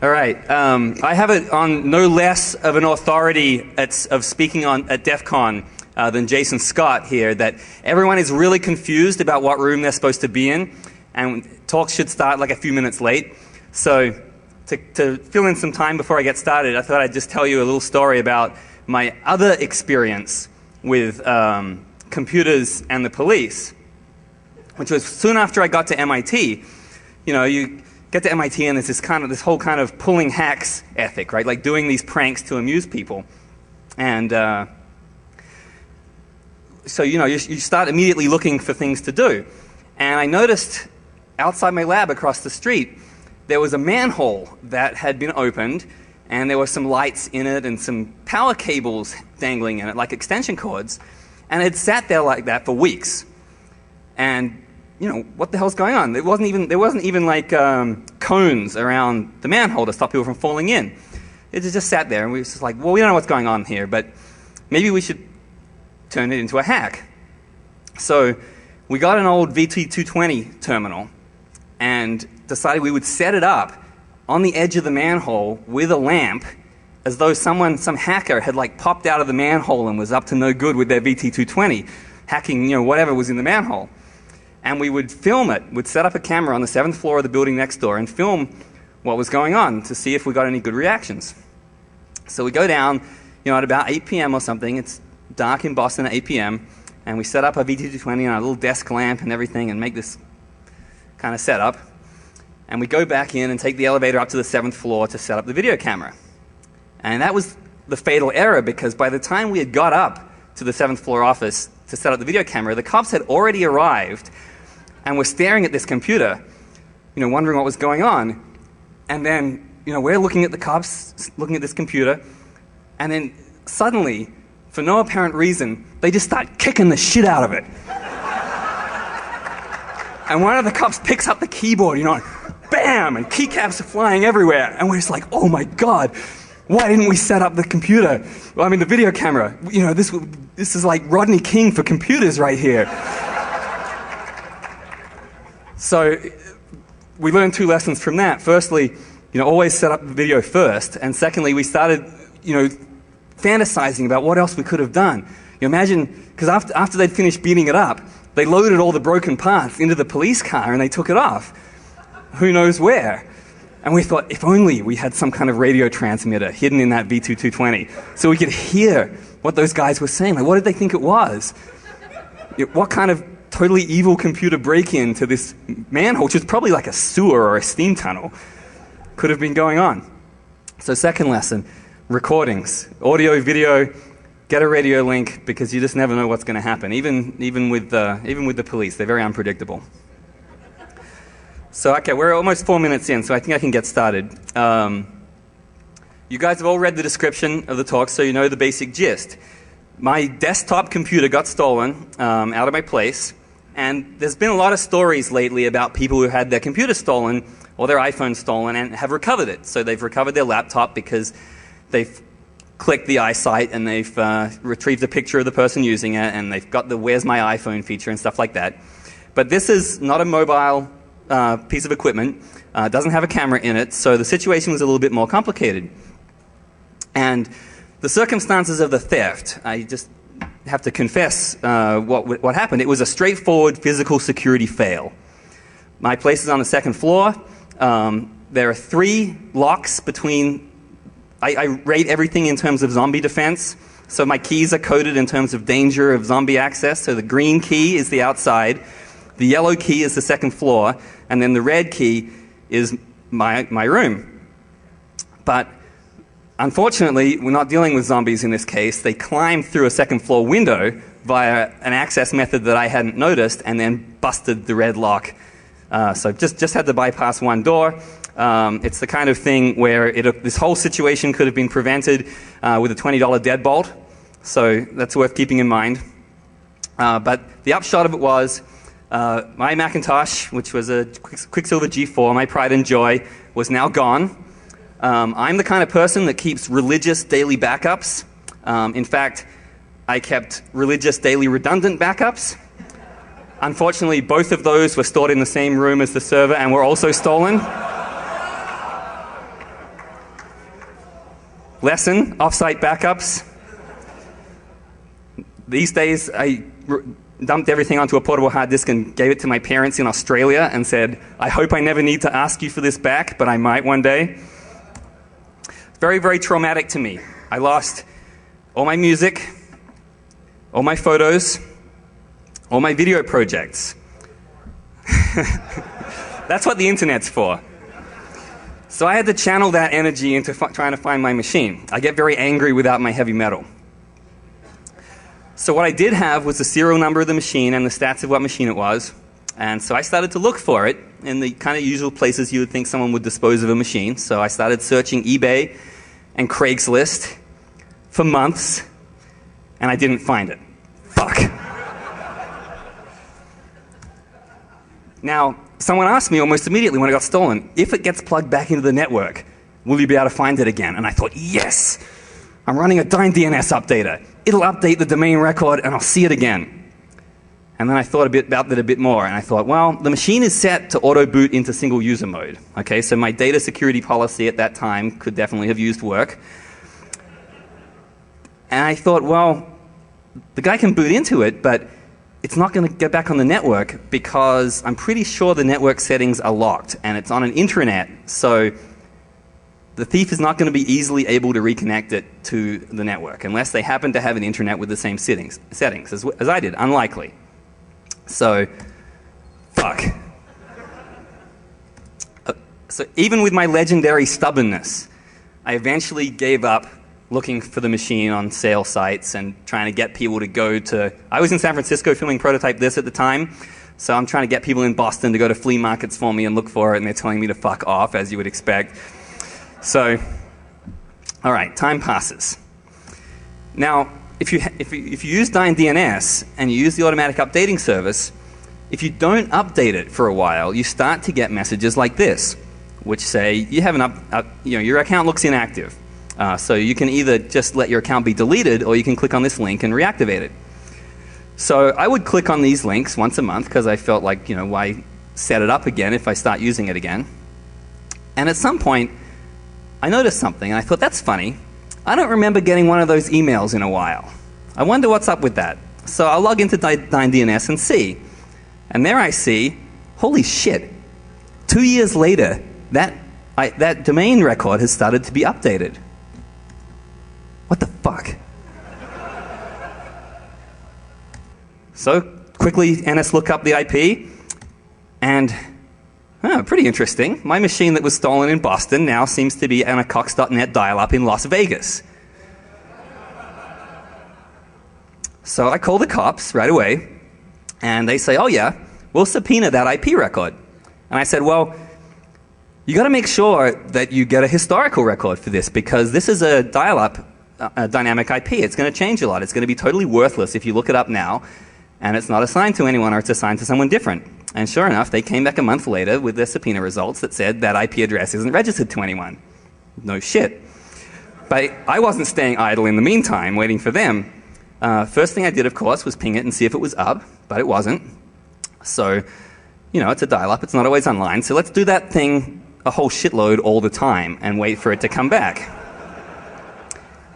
All right. I have it on no less of an authority of speaking at DEF CON than Jason Scott here, that everyone is really confused about what room they're supposed to be in, and talks should start like a few minutes late. So to fill in some time before I get started, I thought I'd just tell you a little story about my other experience with computers and the police, which was soon after I got to MIT. You know, you get to MIT and there's this whole kind of pulling hacks ethic, right? Like doing these pranks to amuse people. And so, you know, you start immediately looking for things to do. And I noticed outside my lab across the street, there was a manhole that had been opened, and there were some lights in it and some power cables dangling in it, like extension cords. And it sat there like that for weeks. And you know, what the hell's going on? There wasn't even like cones around the manhole to stop people from falling in. It just sat there, and we were just like, well, we don't know what's going on here, but maybe we should turn it into a hack. So we got an old VT220 terminal and decided we would set it up on the edge of the manhole with a lamp, as though some hacker had like popped out of the manhole and was up to no good with their VT220, hacking, you know, whatever was in the manhole. And we would film it. We'd set up a camera on the 7th floor of the building next door and film what was going on to see if we got any good reactions. So we go down, you know, at about 8 p.m. or something. It's dark in Boston at 8 p.m. And we set up a VT220 and our little desk lamp and everything and make this kind of setup. And we go back in and take the elevator up to the 7th floor to set up the video camera. And that was the fatal error, because by the time we had got up to the 7th floor office to set up the video camera, the cops had already arrived and were staring at this computer, you know, wondering what was going on. And then, you know, we're looking at the cops, looking at this computer, and then suddenly, for no apparent reason, they just start kicking the shit out of it. And one of the cops picks up the keyboard, you know, bam, and keycaps are flying everywhere. And we're just like, oh my God, why didn't we set up the computer? Well, I mean, the video camera. You know, this is like Rodney King for computers right here. So we learned 2 lessons from that. Firstly, you know, always set up the video first. And secondly, we started, you know, fantasizing about what else we could have done. You imagine, because after they'd finished beating it up, they loaded all the broken parts into the police car and they took it off. Who knows where? And we thought, if only we had some kind of radio transmitter hidden in that VT220 so we could hear what those guys were saying. Like, what did they think it was? What kind of totally evil computer break-in to this manhole, which was probably like a sewer or a steam tunnel, could have been going on? So second lesson, recordings. Audio, video, get a radio link, because you just never know what's going to happen. Even with the police, they're very unpredictable. So, okay, we're almost 4 minutes in, so I think I can get started. You guys have all read the description of the talk, so you know the basic gist. My desktop computer got stolen out of my place, and there's been a lot of stories lately about people who had their computer stolen or their iPhone stolen and have recovered it. So they've recovered their laptop because they've clicked the eyesight and they've retrieved a picture of the person using it, and they've got the "Where's my iPhone" feature and stuff like that. But this is not a mobile piece of equipment. Doesn't have a camera in it, so the situation was a little bit more complicated. And the circumstances of the theft, I just have to confess what happened. It was a straightforward physical security fail. My place is on the 2nd floor. There are 3 locks between. I rate everything in terms of zombie defense. So my keys are coded in terms of danger of zombie access. So the green key is the outside, the yellow key is the 2nd floor, and then the red key is my room. But unfortunately, we're not dealing with zombies in this case. They climbed through a 2nd floor window via an access method that I hadn't noticed, and then busted the red lock. So just had to bypass one door. It's the kind of thing where this whole situation could have been prevented with a $20 deadbolt. So that's worth keeping in mind. But the upshot of it was, my Macintosh, which was a Quicksilver G4, my pride and joy, was now gone. I'm the kind of person that keeps religious daily backups. In fact, I kept religious daily redundant backups. Unfortunately, both of those were stored in the same room as the server and were also stolen. Lesson, off-site backups. These days, I dumped everything onto a portable hard disk and gave it to my parents in Australia and said, I hope I never need to ask you for this back, but I might one day. Very, very traumatic to me. I lost all my music, all my photos, all my video projects. That's what the internet's for. So I had to channel that energy into trying to find my machine. I get very angry without my heavy metal. So what I did have was the serial number of the machine and the stats of what machine it was. And so I started to look for it in the kind of usual places you would think someone would dispose of a machine. So I started searching eBay and Craigslist for months, and I didn't find it. Fuck. Now, someone asked me almost immediately when it got stolen, if it gets plugged back into the network, will you be able to find it again? And I thought, yes! I'm running a DNS updater. It'll update the domain record and I'll see it again. And then I thought about that a bit more, and I thought, well, the machine is set to auto-boot into single user mode. Okay, so my data security policy at that time could definitely have used work. And I thought, well, the guy can boot into it, but it's not going to get back on the network because I'm pretty sure the network settings are locked and it's on an intranet, so the thief is not going to be easily able to reconnect it to the network unless they happen to have an intranet with the same settings as I did. Unlikely. So, fuck. So even with my legendary stubbornness, I eventually gave up looking for the machine on sale sites and trying to get people to go to... I was in San Francisco filming Prototype This at the time, so I'm trying to get people in Boston to go to flea markets for me and look for it, and they're telling me to fuck off, as you would expect. So, all right, time passes. Now, if you use DNS and you use the automatic updating service, if you don't update it for a while, you start to get messages like this, which say you have your account looks inactive. So you can either just let your account be deleted, or you can click on this link and reactivate it. So I would click on these links once a month because I felt like, why set it up again if I start using it again? And at some point, I noticed something, and I thought, that's funny. I don't remember getting one of those emails in a while. I wonder what's up with that. So I'll log into DNS and see. And there I see, holy shit, 2 years later, that domain record has started to be updated. What the fuck? So quickly, NS look up the IP, and pretty interesting. My machine that was stolen in Boston now seems to be on a Cox.net dial-up in Las Vegas. So I call the cops right away, and they say, oh yeah, we'll subpoena that IP record. And I said, well, you got to make sure that you get a historical record for this, because this is a dial-up dynamic IP. It's going to change a lot. It's going to be totally worthless if you look it up now, and it's not assigned to anyone, or it's assigned to someone different. And sure enough, they came back a month later with their subpoena results that said that IP address isn't registered to anyone. No shit. But I wasn't staying idle in the meantime, waiting for them. First thing I did, of course, was ping it and see if it was up, but it wasn't. So, it's a dial-up. It's not always online. So let's do that thing a whole shitload all the time and wait for it to come back.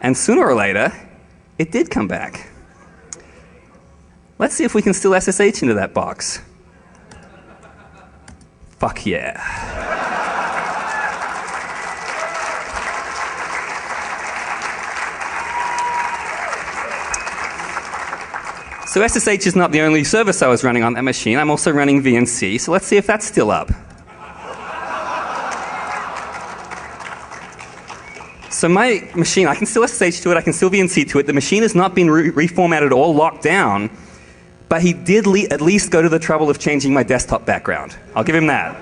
And sooner or later, it did come back. Let's see if we can still SSH into that box. Fuck yeah. So SSH is not the only service I was running on that machine. I'm also running VNC, so let's see if that's still up. So my machine, I can still SSH to it, I can still VNC to it. The machine has not been reformatted or locked down, but he did at least go to the trouble of changing my desktop background. I'll give him that.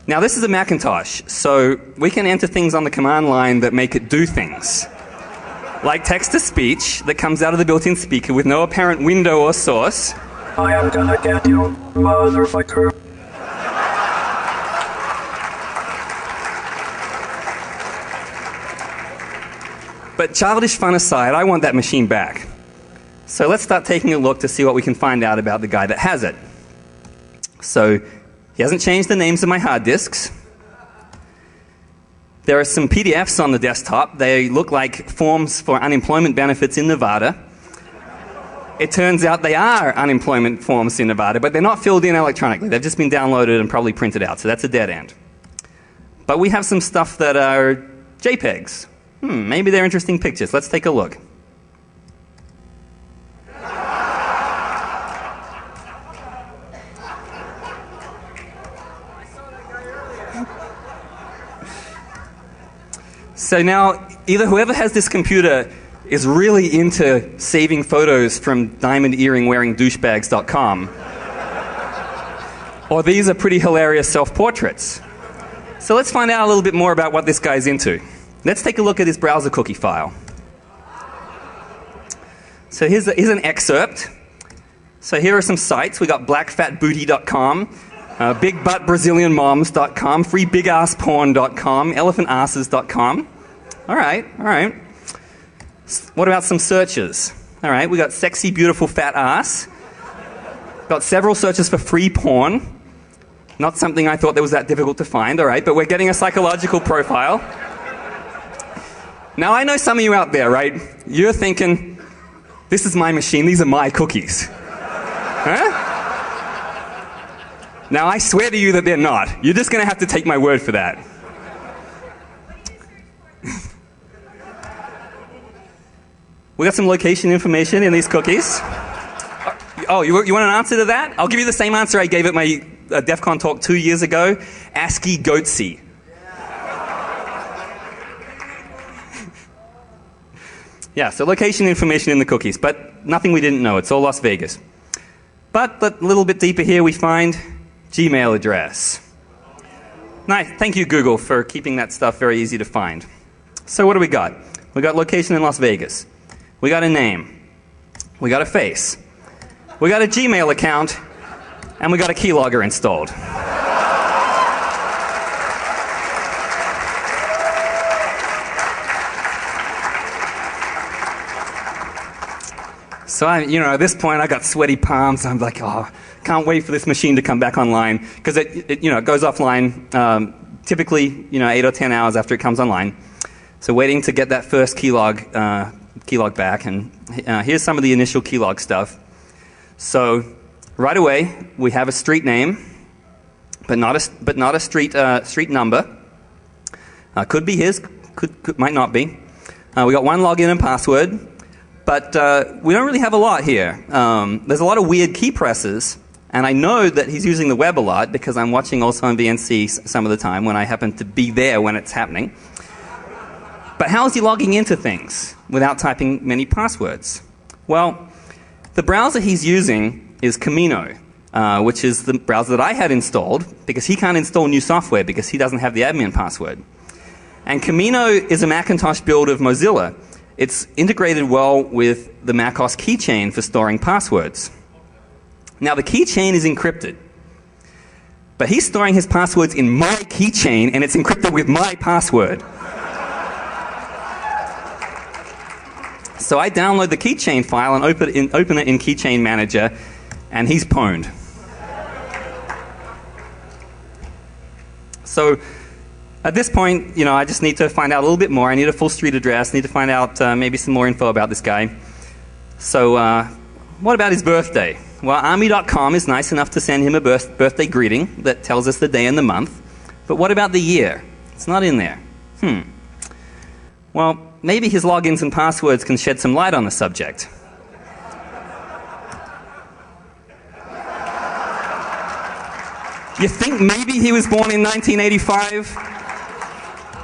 Now this is a Macintosh, so we can enter things on the command line that make it do things. Like text-to-speech that comes out of the built-in speaker with no apparent window or source. I am gonna get you, motherfucker. But childish fun aside, I want that machine back. So let's start taking a look to see what we can find out about the guy that has it. So he hasn't changed the names of my hard disks. There are some PDFs on the desktop. They look like forms for unemployment benefits in Nevada. It turns out they are unemployment forms in Nevada, but they're not filled in electronically. They've just been downloaded and probably printed out, so that's a dead end. But we have some stuff that are JPEGs. Maybe they're interesting pictures. Let's take a look. So now, either whoever has this computer is really into saving photos from diamond earring wearing douchebags.com, or these are pretty hilarious self-portraits. So let's find out a little bit more about what this guy's into. Let's take a look at his browser cookie file. So here's an excerpt. So here are some sites. We got blackfatbooty.com, bigbuttbrazilianmoms.com, freebigassporn.com, elephantasses.com. All right. What about some searches? All right, we got sexy, beautiful, fat ass. Got several searches for free porn. Not something I thought that was that difficult to find, all right, but we're getting a psychological profile. Now, I know some of you out there, right? You're thinking, this is my machine, these are my cookies. Huh? Now, I swear to you that they're not. You're just going to have to take my word for that. We got some location information in these cookies. Oh, you want an answer to that? I'll give you the same answer I gave at my DEF CON talk 2 years ago. ASCII goatsy. Yeah, so location information in the cookies, but nothing we didn't know. It's all Las Vegas. But a little bit deeper here we find Gmail address. Nice. Thank you, Google, for keeping that stuff very easy to find. So what do we got? We got location in Las Vegas. We got a name. We got a face. We got a Gmail account. And we got a keylogger installed. So at this point, I got sweaty palms. I'm like, oh, can't wait for this machine to come back online, because it goes offline typically 8 or 10 hours after it comes online. So waiting to get that first keylog back, and here's some of the initial keylog stuff. So right away, we have a street name, but not a street number. Could be his, might not be. We got one login and password. But we don't really have a lot here. There's a lot of weird key presses, and I know that he's using the web a lot because I'm watching also on VNC some of the time when I happen to be there when it's happening. But how is he logging into things without typing many passwords? Well, the browser he's using is Camino, which is the browser that I had installed because he can't install new software because he doesn't have the admin password. And Camino is a Macintosh build of Mozilla. It's integrated well with the macOS keychain for storing passwords. Now, the keychain is encrypted, but he's storing his passwords in my keychain, and it's encrypted with my password. So I download the keychain file and open it in Keychain Manager, and he's pwned. So at this point, I just need to find out a little bit more. I need a full street address. I need to find out maybe some more info about this guy. So what about his birthday? Well, army.com is nice enough to send him a birthday greeting that tells us the day and the month. But what about the year? It's not in there. Well, maybe his logins and passwords can shed some light on the subject. You think maybe he was born in 1985?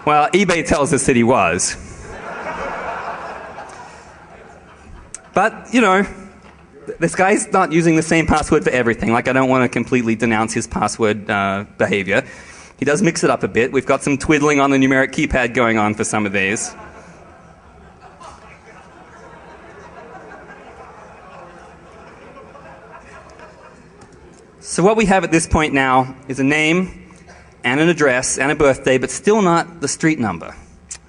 Well, eBay tells us that he was. But, this guy's not using the same password for everything. Like, I don't want to completely denounce his password behavior. He does mix it up a bit. We've got some twiddling on the numeric keypad going on for some of these. So what we have at this point now is a name and an address and a birthday, but still not the street number.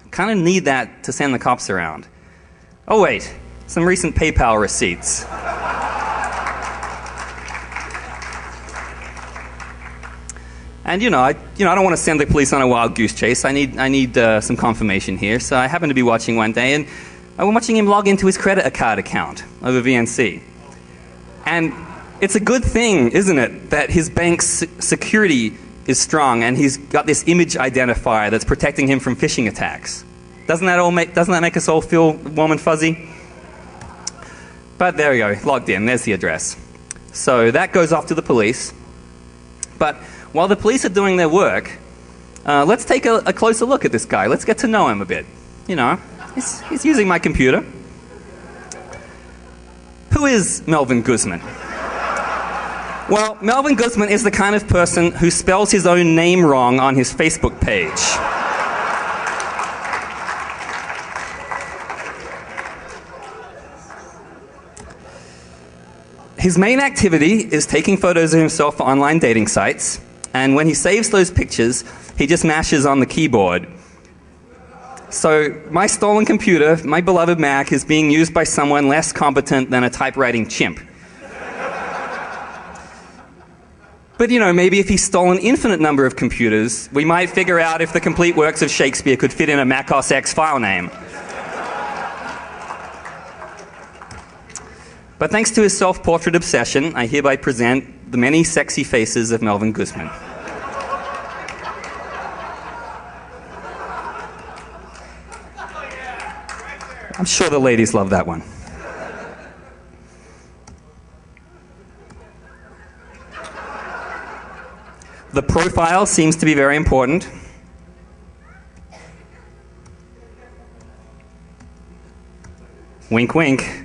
Kind of need that to send the cops around. Oh wait, some recent PayPal receipts. And I don't want to send the police on a wild goose chase. I need some confirmation here. So I happened to be watching one day, and I'm watching him log into his credit card account over VNC. And it's a good thing, isn't it, that his bank's security is strong and he's got this image identifier that's protecting him from phishing attacks. Doesn't that make us all feel warm and fuzzy? But there we go, logged in. There's the address. So that goes off to the police. But while the police are doing their work, let's take a closer look at this guy. Let's get to know him a bit. He's using my computer. Who is Melvin Guzman? Well, Melvin Guzman is the kind of person who spells his own name wrong on his Facebook page. His main activity is taking photos of himself for online dating sites, and when he saves those pictures, he just mashes on the keyboard. So my stolen computer, my beloved Mac, is being used by someone less competent than a typewriting chimp. But maybe if he stole an infinite number of computers, we might figure out if the complete works of Shakespeare could fit in a Mac OS X file name. But thanks to his self-portrait obsession, I hereby present the many sexy faces of Melvin Guzman. I'm sure the ladies love that one. The profile seems to be very important. Wink, wink.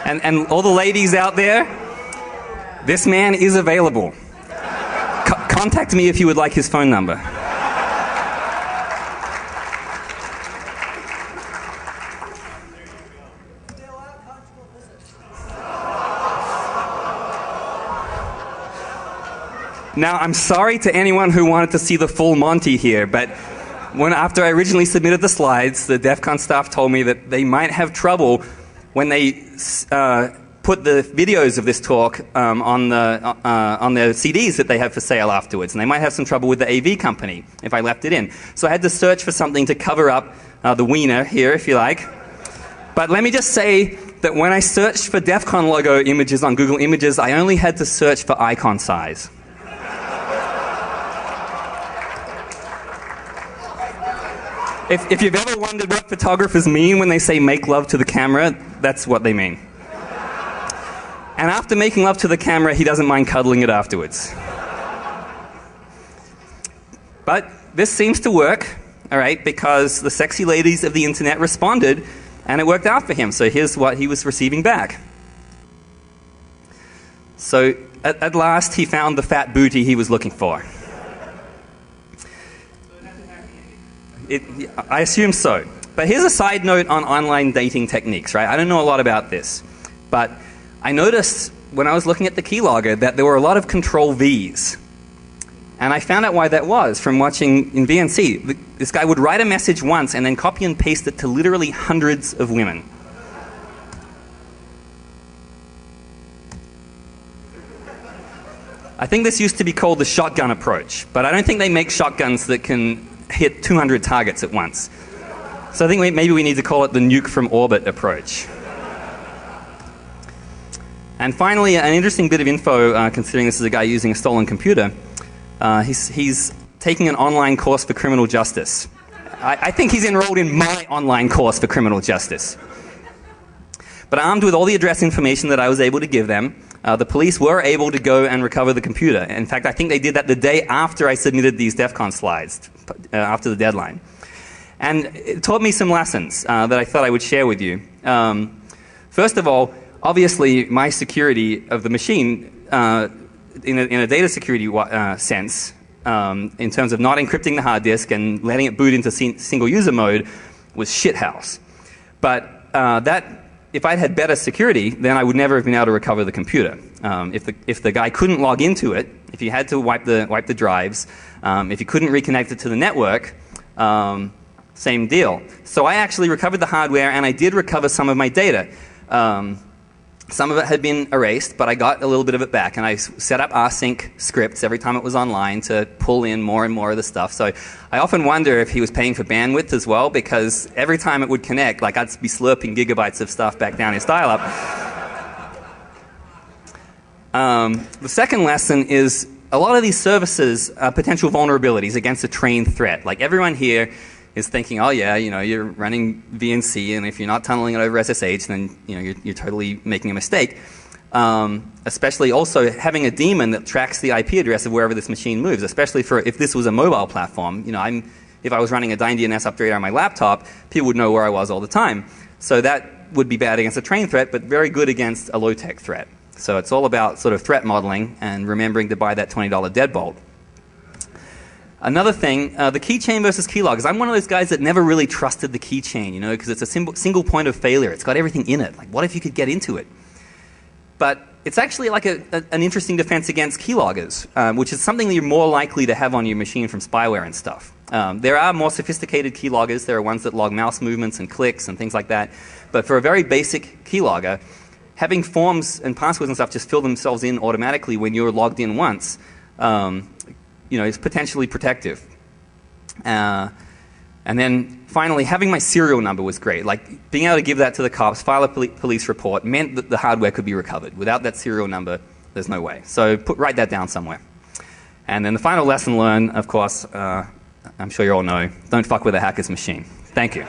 And all the ladies out there, this man is available. Contact me if you would like his phone number. Now, I'm sorry to anyone who wanted to see the full Monty here, but after I originally submitted the slides, the DEF CON staff told me that they might have trouble when they put the videos of this talk on their CDs that they have for sale afterwards. And they might have some trouble with the AV company if I left it in. So I had to search for something to cover up the wiener here, if you like. But let me just say that when I searched for DEF CON logo images on Google Images, I only had to search for icon size. If you've ever wondered what photographers mean when they say make love to the camera, that's what they mean. And after making love to the camera, he doesn't mind cuddling it afterwards. But this seems to work, all right, because the sexy ladies of the internet responded, and it worked out for him. So here's what he was receiving back. So at last, he found the fat booty he was looking for. I assume so. But here's a side note on online dating techniques, right? I don't know a lot about this, but I noticed when I was looking at the keylogger that there were a lot of Control V's. And I found out why that was from watching in VNC. This guy would write a message once and then copy and paste it to literally hundreds of women. I think this used to be called the shotgun approach, but I don't think they make shotguns that can hit 200 targets at once. So I think maybe we need to call it the nuke from orbit approach. And finally, an interesting bit of info, considering this is a guy using a stolen computer. He's taking an online course for criminal justice. I think he's enrolled in my online course for criminal justice. But armed with all the address information that I was able to give them, the police were able to go and recover the computer. In fact, I think they did that the day after I submitted these DEF CON slides, after the deadline. And it taught me some lessons that I thought I would share with you. First of all, obviously, my security of the machine, in a data security sense, in terms of not encrypting the hard disk and letting it boot into single user mode, was shithouse. But if I'd had better security, then I would never have been able to recover the computer. If the guy couldn't log into it, if he had to wipe the drives, if he couldn't reconnect it to the network, same deal. So I actually recovered the hardware, and I did recover some of my data. Some of it had been erased, but I got a little bit of it back, and I set up rsync scripts every time it was online to pull in more and more of the stuff. So I often wonder if he was paying for bandwidth as well, because every time it would connect, like I'd be slurping gigabytes of stuff back down his dial-up. The second lesson is a lot of these services are potential vulnerabilities against a trained threat. Like everyone here is thinking, oh yeah, you're running VNC, and if you're not tunneling it over SSH, then you're totally making a mistake. Especially also having a daemon that tracks the IP address of wherever this machine moves, especially for if this was a mobile platform. If I was running a DynDNS upgrader on my laptop, people would know where I was all the time. So that would be bad against a trained threat, but very good against a low-tech threat. So it's all about sort of threat modeling and remembering to buy that $20 deadbolt. Another thing, the keychain versus keyloggers. I'm one of those guys that never really trusted the keychain, because it's a single point of failure. It's got everything in it. Like, what if you could get into it? But it's actually like an interesting defense against keyloggers, which is something that you're more likely to have on your machine from spyware and stuff. There are more sophisticated keyloggers. There are ones that log mouse movements and clicks and things like that. But for a very basic keylogger, having forms and passwords and stuff just fill themselves in automatically when you're logged in once, is potentially protective. And then finally, having my serial number was great. Like being able to give that to the cops, file a police report, meant that the hardware could be recovered. Without that serial number, there's no way. So write that down somewhere. And then the final lesson learned, of course, I'm sure you all know, don't fuck with a hacker's machine. Thank you.